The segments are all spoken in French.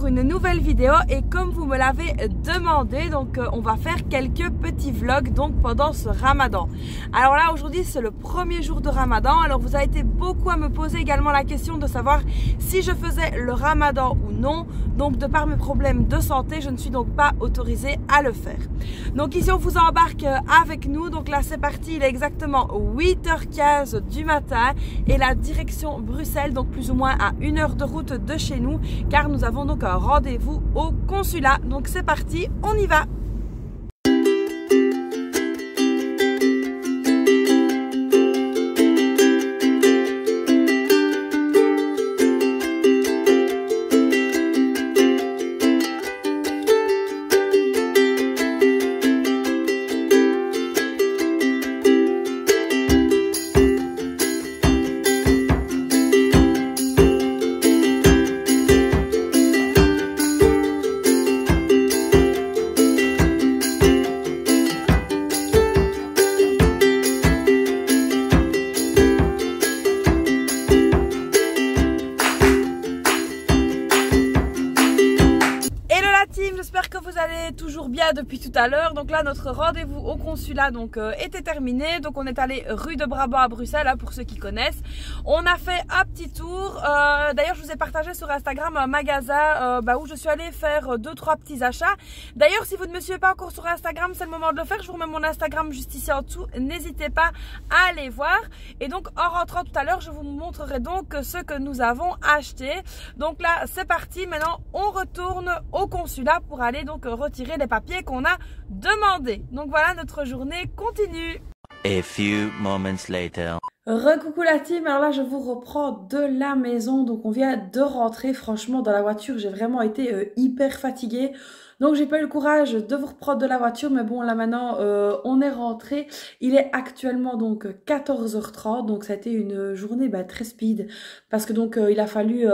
pour une nouvelle vidéo et comme vous me l'avez demandé, donc on va faire quelques petits vlogs donc pendant ce ramadan. Alors là aujourd'hui c'est le premier jour de ramadan, alors vous avez été beaucoup à me poser également la question de savoir si je faisais le ramadan ou non. Donc de par mes problèmes de santé, je ne suis donc pas autorisée à le faire. Donc ici on vous embarque avec nous, donc là c'est parti, il est exactement 8h15 du matin et la direction Bruxelles, donc plus ou moins à 1 heure de route de chez nous, car nous avons donc un rendez-vous au consulat. Donc c'est parti, on y va. J'espère que vous allez toujours bien depuis tout à l'heure. Donc là notre rendez-vous au consulat donc était terminé. Donc on est allé rue de Brabant à Bruxelles, hein, pour ceux qui connaissent. On a fait un petit tour. D'ailleurs je vous ai partagé sur Instagram un magasin où je suis allée faire 2-3 petits achats. D'ailleurs si vous ne me suivez pas encore sur Instagram, c'est le moment de le faire. Je vous remets mon Instagram juste ici en dessous. N'hésitez pas à aller voir. Et donc en rentrant tout à l'heure, je vous montrerai donc ce que nous avons acheté. Donc là c'est parti. Maintenant on retourne au consulat pour aller donc retirer les papiers qu'on a demandé. Donc voilà, notre journée continue. A few moments later. Recoucou la team, alors là je vous reprends de la maison. Donc on vient de rentrer, franchement dans la voiture j'ai vraiment été hyper fatiguée. Donc j'ai pas eu le courage de vous reprendre de la voiture, mais bon là maintenant on est rentré. Il est actuellement donc 14h30, donc ça a été une journée très speed parce que donc il a fallu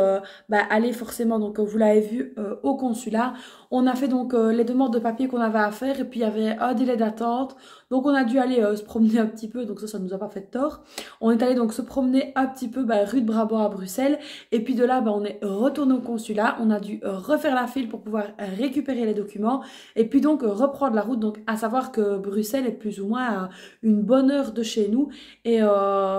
aller forcément, donc vous l'avez vu, au consulat. On a fait donc les demandes de papier qu'on avait à faire et puis il y avait un délai d'attente. Donc on a dû aller se promener un petit peu, donc ça nous a pas fait de tort. On est allé donc se promener un petit peu rue de Brabant à Bruxelles. Et puis de là on est retourné au consulat. On a dû refaire la file pour pouvoir récupérer les documents. Et puis donc reprendre la route. Donc à savoir que Bruxelles est plus ou moins à une bonne heure de chez nous. Et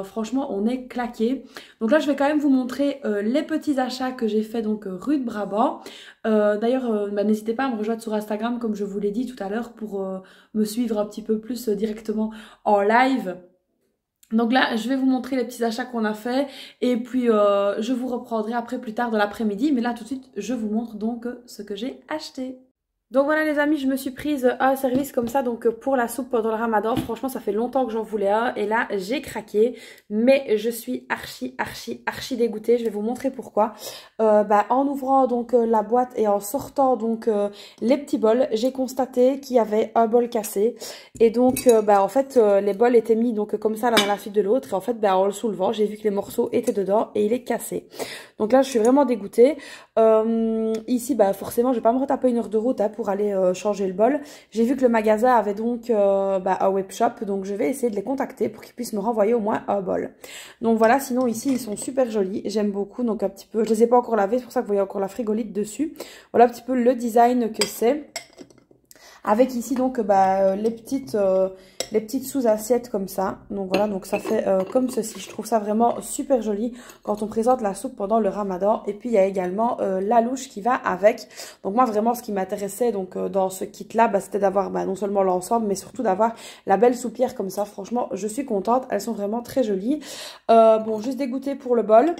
franchement on est claqué. Donc là je vais quand même vous montrer les petits achats que j'ai fait donc rue de Brabant. D'ailleurs n'hésitez pas à me rejoindre sur Instagram comme je vous l'ai dit tout à l'heure pour me suivre un petit peu plus directement en live. Donc là je vais vous montrer les petits achats qu'on a fait et puis je vous reprendrai après plus tard de l'après-midi, mais là tout de suite je vous montre donc ce que j'ai acheté. Donc voilà les amis, je me suis prise un service comme ça donc pour la soupe pendant le ramadan. Franchement ça fait longtemps que j'en voulais un et là j'ai craqué, mais je suis archi dégoûtée. Je vais vous montrer pourquoi. En ouvrant donc la boîte et en sortant donc les petits bols, j'ai constaté qu'il y avait un bol cassé et donc en fait les bols étaient mis donc comme ça l'un à la suite de l'autre et en fait en le soulevant j'ai vu que les morceaux étaient dedans et il est cassé. Donc là je suis vraiment dégoûtée. Ici forcément je vais pas me retaper 1 heure de route pour aller changer le bol. J'ai vu que le magasin avait donc un webshop, donc je vais essayer de les contacter pour qu'ils puissent me renvoyer au moins un bol. Donc voilà, sinon ici ils sont super jolis, j'aime beaucoup. Donc un petit peu, je les ai pas encore lavés, c'est pour ça que vous voyez encore la frigolite dessus. Voilà un petit peu le design que c'est. Avec ici donc les petites sous-assiettes comme ça. Donc voilà, donc ça fait comme ceci. Je trouve ça vraiment super joli quand on présente la soupe pendant le ramadan. Et puis il y a également la louche qui va avec. Donc moi vraiment ce qui m'intéressait donc dans ce kit là, c'était d'avoir non seulement l'ensemble mais surtout d'avoir la belle soupière comme ça. Franchement je suis contente, elles sont vraiment très jolies. Bon, juste dégoûtée pour le bol.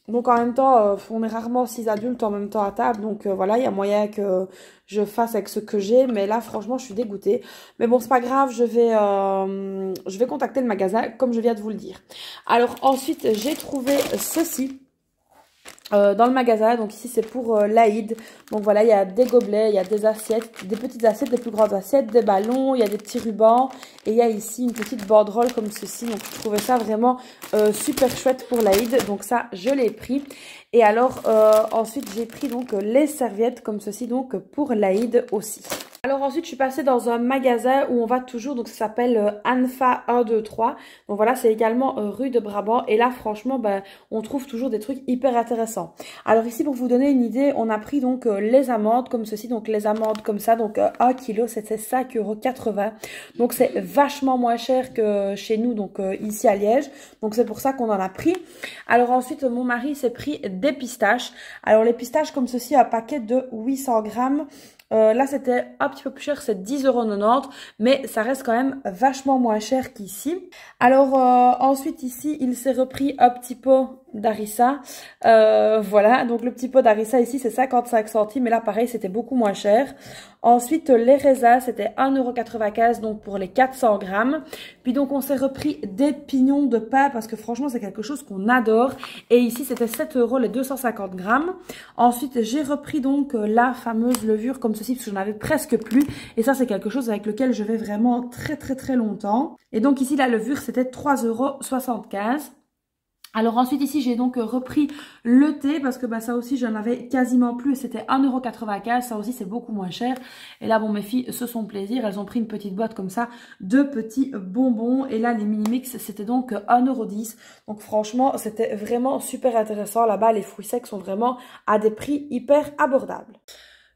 Donc en même temps, on est rarement 6 adultes en même temps à table. Donc voilà, il y a moyen que je fasse avec ce que j'ai. Mais là, franchement, je suis dégoûtée. Mais bon, c'est pas grave, je vais contacter le magasin, comme je viens de vous le dire. Alors ensuite, j'ai trouvé ceci. Dans le magasin, donc ici c'est pour l'Aïd. Donc voilà, il y a des gobelets, il y a des assiettes, des petites assiettes, des plus grandes assiettes, des ballons, il y a des petits rubans et il y a ici une petite banderole comme ceci. Donc je trouvais ça vraiment super chouette pour l'Aïd, donc ça je l'ai pris. Et alors ensuite j'ai pris donc les serviettes comme ceci donc pour l'Aïd aussi. Alors ensuite, je suis passée dans un magasin où on va toujours, donc ça s'appelle Anfa 123. Donc voilà, c'est également rue de Brabant. Et là, franchement, ben, on trouve toujours des trucs hyper intéressants. Alors ici, pour vous donner une idée, on a pris donc les amandes comme ceci. Donc les amandes comme ça, donc 1 kg, c'était 5,80 €. Donc c'est vachement moins cher que chez nous, donc ici à Liège. Donc c'est pour ça qu'on en a pris. Alors ensuite, mon mari s'est pris des pistaches. Alors les pistaches comme ceci, un paquet de 800 grammes. Là, c'était un petit peu plus cher, c'est 10,90 €, mais ça reste quand même vachement moins cher qu'ici. Alors, ensuite, ici, il s'est repris un petit pot d'harissa. Voilà, donc le petit pot d'harissa ici, c'est 55 centimes, mais là, pareil, c'était beaucoup moins cher. Ensuite, les raisins, c'était 1,95 €, donc pour les 400 grammes. Puis donc, on s'est repris des pignons de pain, parce que franchement, c'est quelque chose qu'on adore. Et ici, c'était 7 € les 250 grammes. Ensuite, j'ai repris donc la fameuse levure comme ceci, parce que j'en avais presque plus. Et ça, c'est quelque chose avec lequel je vais vraiment très longtemps. Et donc ici, la levure, c'était 3,75 €. Alors ensuite ici j'ai donc repris le thé parce que bah, ça aussi j'en avais quasiment plus et c'était 1,95 €, ça aussi c'est beaucoup moins cher. Et là bon mes filles se sont plaisir, elles ont pris une petite boîte comme ça de petits bonbons et là les mini mix c'était donc 1,10 €. Donc franchement c'était vraiment super intéressant, là-bas les fruits secs sont vraiment à des prix hyper abordables.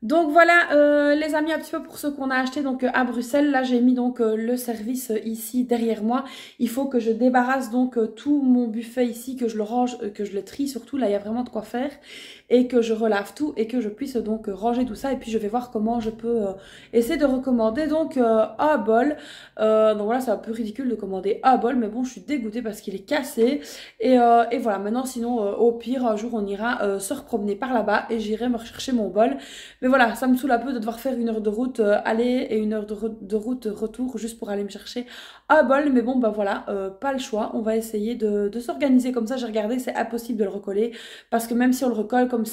Donc voilà les amis un petit peu pour ce qu'on a acheté donc à Bruxelles. Là j'ai mis donc le service ici derrière moi. Il faut que je débarrasse donc tout mon buffet ici, que je le range, que je le trie surtout. Là il y a vraiment de quoi faire et que je relave tout et que je puisse donc ranger tout ça. Et puis je vais voir comment je peux essayer de recommander donc un bol. Donc voilà c'est un peu ridicule de commander un bol mais bon je suis dégoûtée parce qu'il est cassé. Et voilà maintenant sinon au pire un jour on ira se repromener par là-bas et j'irai me rechercher mon bol. Mais voilà, ça me saoule un peu de devoir faire 1 heure de route aller et 1 heure de route retour juste pour aller me chercher un bol. Mais bon, bah voilà, pas le choix. On va essayer de s'organiser comme ça. J'ai regardé, c'est impossible de le recoller. Parce que même si on le recolle, comme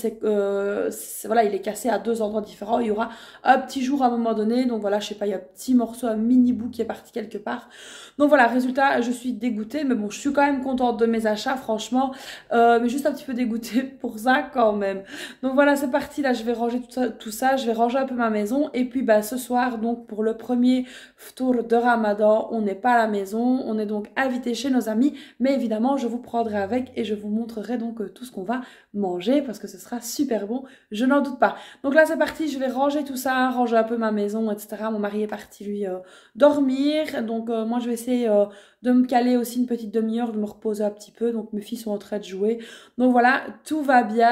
voilà, il est cassé à 2 endroits différents, il y aura un petit jour à un moment donné. Donc voilà, je sais pas, il y a un petit morceau, un mini bout qui est parti quelque part. Donc voilà, résultat, je suis dégoûtée. Mais bon, je suis quand même contente de mes achats, franchement. Mais juste un petit peu dégoûtée pour ça quand même. Donc voilà, c'est parti. Là, je vais ranger tout ça, je vais ranger un peu ma maison et puis bah ce soir donc pour le premier tour de Ramadan, on n'est pas à la maison, on est donc invité chez nos amis, mais évidemment je vous prendrai avec et je vous montrerai donc tout ce qu'on va manger parce que ce sera super bon, je n'en doute pas. Donc là c'est parti, je vais ranger tout ça, ranger un peu ma maison, etc. Mon mari est parti lui dormir, donc moi je vais essayer de me caler aussi une petite demi-heure, de me reposer un petit peu, donc mes filles sont en train de jouer. Donc voilà, tout va bien.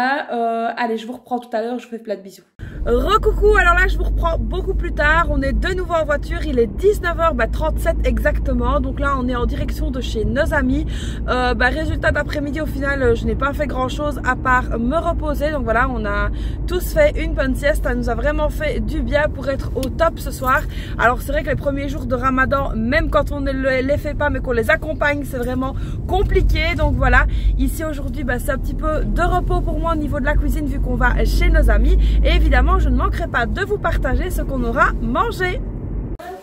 Allez, je vous reprends tout à l'heure, je vous fais plein de bisous. Recoucou, alors là je vous reprends beaucoup plus tard, on est de nouveau en voiture, il est 19h37 exactement, donc là on est en direction de chez nos amis. Résultat d'après-midi au final je n'ai pas fait grand chose à part me reposer, donc voilà on a tous fait une bonne sieste, ça nous a vraiment fait du bien pour être au top ce soir. Alors c'est vrai que les premiers jours de Ramadan, même quand on ne les fait pas mais qu'on les accompagne, c'est vraiment compliqué, donc voilà, ici aujourd'hui c'est un petit peu de repos pour moi au niveau de la cuisine vu qu'on va chez nos amis et évidemment je ne manquerai pas de vous partager ce qu'on aura mangé.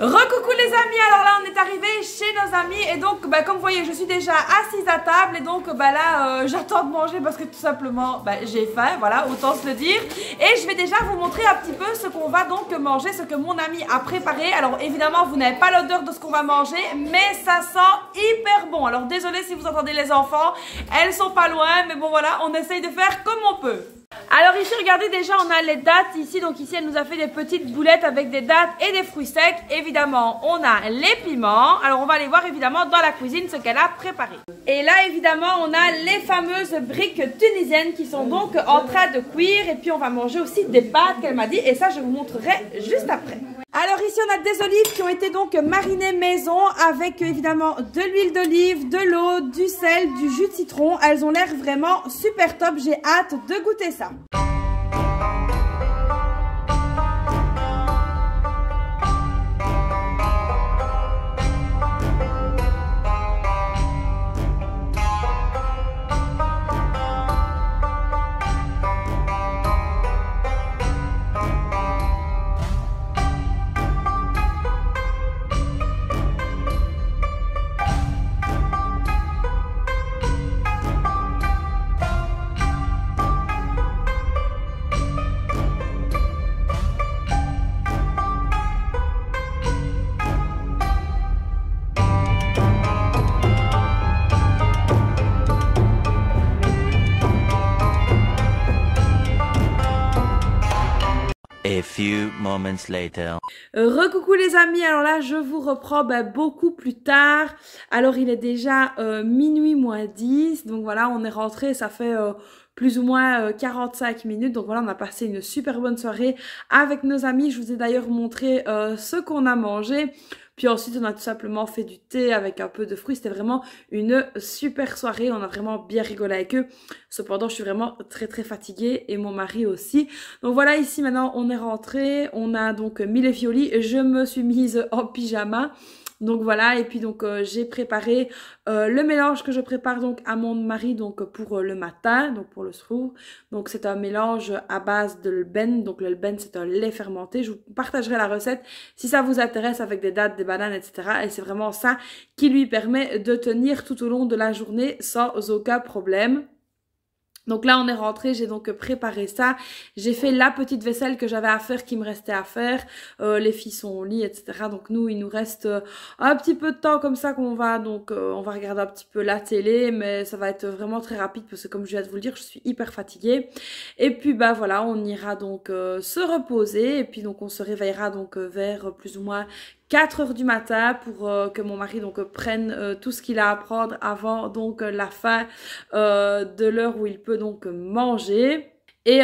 Recoucou les amis, alors là on est arrivé chez nos amis et donc comme vous voyez je suis déjà assise à table et donc là j'attends de manger parce que tout simplement j'ai faim, voilà autant se le dire, et je vais déjà vous montrer un petit peu ce qu'on va donc manger, ce que mon ami a préparé. Alors évidemment vous n'avez pas l'odeur de ce qu'on va manger mais ça sent hyper bon, alors désolé si vous entendez les enfants, elles sont pas loin mais bon voilà on essaye de faire comme on peut. Alors ici regardez déjà on a les dattes ici, donc ici elle nous a fait des petites boulettes avec des dattes et des fruits secs. Évidemment on a les piments, alors on va aller voir évidemment dans la cuisine ce qu'elle a préparé. Et là évidemment on a les fameuses briques tunisiennes qui sont donc en train de cuire et puis on va manger aussi des pâtes qu'elle m'a dit et ça je vous montrerai juste après. Alors ici on a des olives qui ont été donc marinées maison avec évidemment de l'huile d'olive, de l'eau, du sel, du jus de citron. Elles ont l'air vraiment super top, j'ai hâte de goûter ça. A few moments later. Recoucou les amis, alors là je vous reprends beaucoup plus tard. Alors il est déjà minuit moins 10, donc voilà on est rentré, ça fait plus ou moins 45 minutes. Donc voilà, on a passé une super bonne soirée avec nos amis. Je vous ai d'ailleurs montré ce qu'on a mangé. Puis ensuite, on a tout simplement fait du thé avec un peu de fruits. C'était vraiment une super soirée. On a vraiment bien rigolé avec eux. Cependant, je suis vraiment très très fatiguée et mon mari aussi. Donc voilà, ici maintenant, on est rentré. On a donc mis les fiolis. Je me suis mise en pyjama. Donc voilà, et puis donc j'ai préparé le mélange que je prépare donc à mon mari donc pour le matin, donc pour le srour. Donc c'est un mélange à base de l'ben, donc le l'ben c'est un lait fermenté. Je vous partagerai la recette si ça vous intéresse avec des dattes, des bananes, etc. Et c'est vraiment ça qui lui permet de tenir tout au long de la journée sans aucun problème. Donc là on est rentré, j'ai donc préparé ça, j'ai fait la petite vaisselle que j'avais à faire, qui me restait à faire, les filles sont au lit, etc. Donc nous il nous reste un petit peu de temps comme ça qu'on va donc on va regarder un petit peu la télé, mais ça va être vraiment très rapide parce que comme je viens de vous le dire, je suis hyper fatiguée. Et puis bah voilà, on ira donc se reposer et puis donc on se réveillera donc vers plus ou moins 4 heures du matin pour que mon mari donc prenne tout ce qu'il a à prendre avant donc la fin de l'heure où il peut donc manger. Et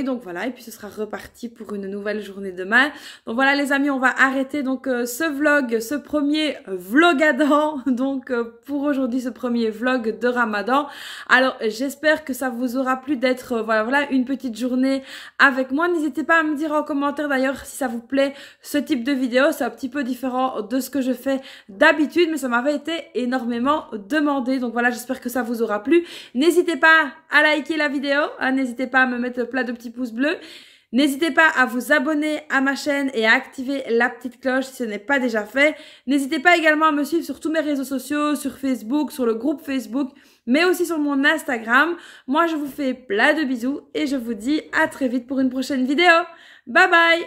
donc voilà, et puis ce sera reparti pour une nouvelle journée demain. Donc voilà les amis, on va arrêter donc ce vlog, ce premier vlogadant, donc pour aujourd'hui ce premier vlog de Ramadan. Alors j'espère que ça vous aura plu d'être voilà une petite journée avec moi. N'hésitez pas à me dire en commentaire d'ailleurs si ça vous plaît ce type de vidéo. C'est un petit peu différent de ce que je fais d'habitude, mais ça m'avait été énormément demandé. Donc voilà, j'espère que ça vous aura plu. N'hésitez pas à liker la vidéo, n'hésitez pas à me mettre plein de petits pouces bleus. N'hésitez pas à vous abonner à ma chaîne et à activer la petite cloche si ce n'est pas déjà fait. N'hésitez pas également à me suivre sur tous mes réseaux sociaux, sur Facebook, sur le groupe Facebook, mais aussi sur mon Instagram. Moi, je vous fais plein de bisous et je vous dis à très vite pour une prochaine vidéo. Bye bye!